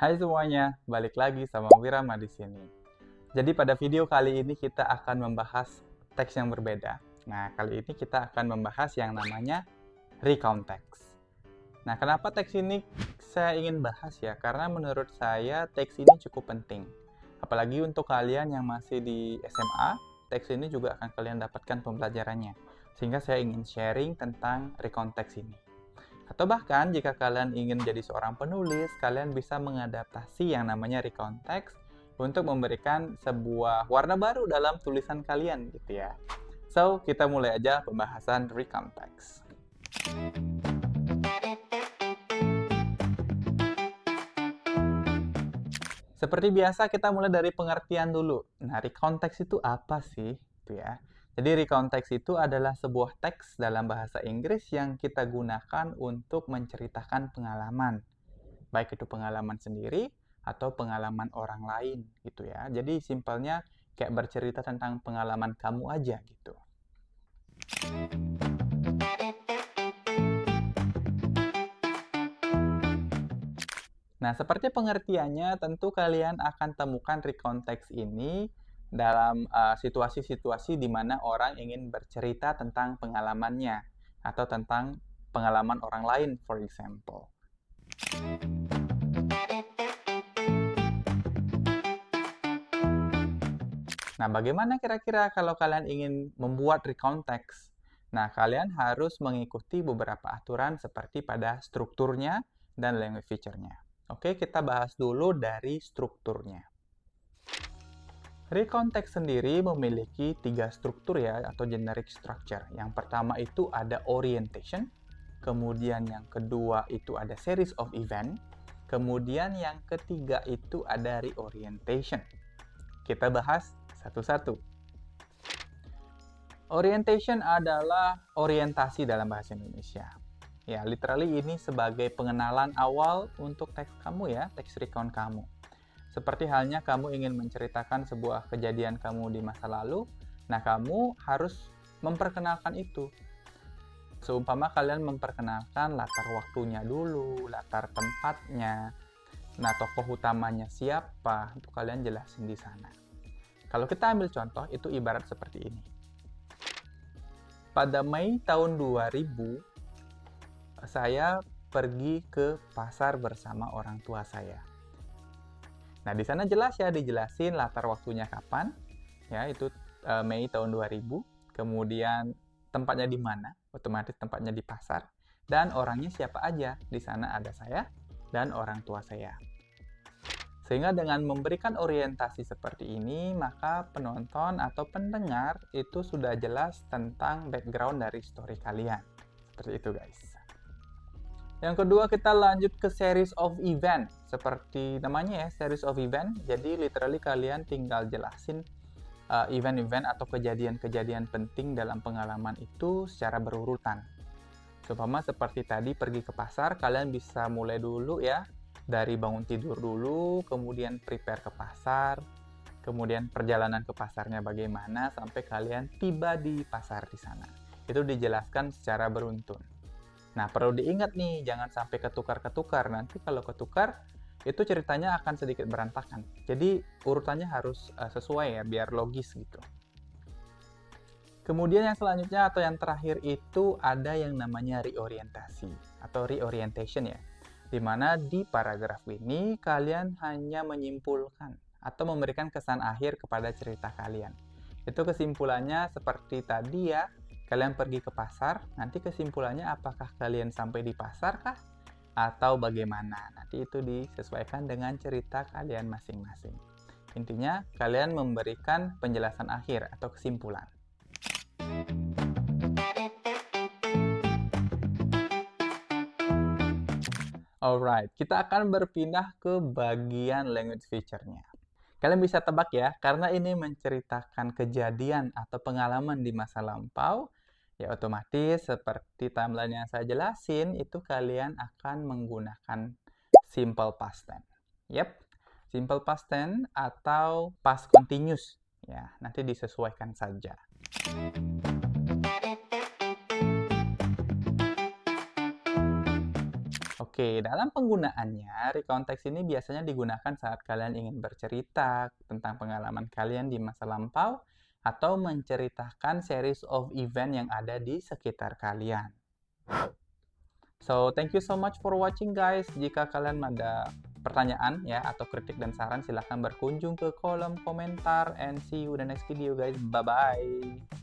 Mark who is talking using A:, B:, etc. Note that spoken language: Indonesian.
A: Hai semuanya, balik lagi sama Wirama di sini. Jadi pada video kali ini kita akan membahas teks yang berbeda. Nah, kali ini kita akan membahas yang namanya recount text. Nah, kenapa teks ini saya ingin bahas ya? Karena menurut saya teks ini cukup penting. Apalagi untuk kalian yang masih di SMA, teks ini juga akan kalian dapatkan pembelajarannya. Sehingga saya ingin sharing tentang recount text ini. Atau bahkan jika kalian ingin jadi seorang penulis, kalian bisa mengadaptasi yang namanya recount text untuk memberikan sebuah warna baru dalam tulisan kalian gitu ya. So, kita mulai aja pembahasan recount text. Seperti biasa kita mulai dari pengertian dulu. Nah, recount text itu apa sih? Gitu ya. Jadi recount text itu adalah sebuah teks dalam bahasa Inggris yang kita gunakan untuk menceritakan pengalaman. Baik itu pengalaman sendiri atau pengalaman orang lain gitu ya. Jadi simpelnya kayak bercerita tentang pengalaman kamu aja gitu. Nah, seperti pengertiannya, tentu kalian akan temukan recount text ini dalam situasi-situasi di mana orang ingin bercerita tentang pengalamannya atau tentang pengalaman orang lain, for example. Nah, bagaimana kira-kira kalau kalian ingin membuat recount text? Nah, kalian harus mengikuti beberapa aturan seperti pada strukturnya dan language feature-nya. Oke, kita bahas dulu dari strukturnya. Recount text sendiri memiliki 3 struktur ya, atau generic structure. Yang pertama itu ada orientation, kemudian yang kedua itu ada series of event, kemudian yang ketiga itu ada reorientation. Kita bahas satu-satu. Orientation adalah orientasi dalam bahasa Indonesia. Ya, literally ini sebagai pengenalan awal untuk teks kamu ya, teks recount kamu. Seperti halnya kamu ingin menceritakan sebuah kejadian kamu di masa lalu, nah kamu harus memperkenalkan itu. Seumpama kalian memperkenalkan latar waktunya dulu, latar tempatnya, nah tokoh utamanya siapa, itu kalian jelasin di sana. Kalau kita ambil contoh, itu ibarat seperti ini. Pada Mei tahun 2000, saya pergi ke pasar bersama orang tua saya. Nah, di sana jelas ya, dijelasin latar waktunya kapan. Ya, itu Mei tahun 2000. Kemudian tempatnya di mana, otomatis tempatnya di pasar. Dan orangnya siapa aja. Di sana ada saya dan orang tua saya. Sehingga dengan memberikan orientasi seperti ini, maka penonton atau pendengar itu sudah jelas tentang background dari story kalian. Seperti itu guys. Yang kedua kita lanjut ke series of event. Seperti namanya ya, series of event. Jadi literally kalian tinggal jelasin event-event atau kejadian-kejadian penting dalam pengalaman itu secara berurutan. Seumpama seperti tadi pergi ke pasar, kalian bisa mulai dulu ya. Dari bangun tidur dulu, kemudian prepare ke pasar, kemudian perjalanan ke pasarnya bagaimana sampai kalian tiba di pasar di sana. Itu dijelaskan secara beruntun. Nah, perlu diingat nih, jangan sampai ketukar-ketukar. Nanti kalau ketukar, itu ceritanya akan sedikit berantakan. Jadi, urutannya harus sesuai ya, biar logis gitu. Kemudian yang selanjutnya atau yang terakhir itu ada yang namanya reorientasi atau reorientation ya. Di mana di paragraf ini kalian hanya menyimpulkan atau memberikan kesan akhir kepada cerita kalian. Itu kesimpulannya seperti tadi ya, kalian pergi ke pasar, nanti kesimpulannya apakah kalian sampai di pasar kah? Atau bagaimana? Nanti itu disesuaikan dengan cerita kalian masing-masing. Intinya, kalian memberikan penjelasan akhir atau kesimpulan. Alright, kita akan berpindah ke bagian language feature-nya. Kalian bisa tebak ya, karena ini menceritakan kejadian atau pengalaman di masa lampau, ya otomatis seperti timeline yang saya jelasin, itu kalian akan menggunakan simple past tense. Yep, simple past tense atau past continuous. Ya, nanti disesuaikan saja. Oke, Oke, dalam penggunaannya, recount text ini biasanya digunakan saat kalian ingin bercerita tentang pengalaman kalian di masa lampau atau menceritakan series of event yang ada di sekitar kalian. So, thank you so much for watching guys. Jika kalian ada pertanyaan ya atau kritik dan saran, silahkan berkunjung ke kolom komentar and see you in the next video guys. Bye-bye.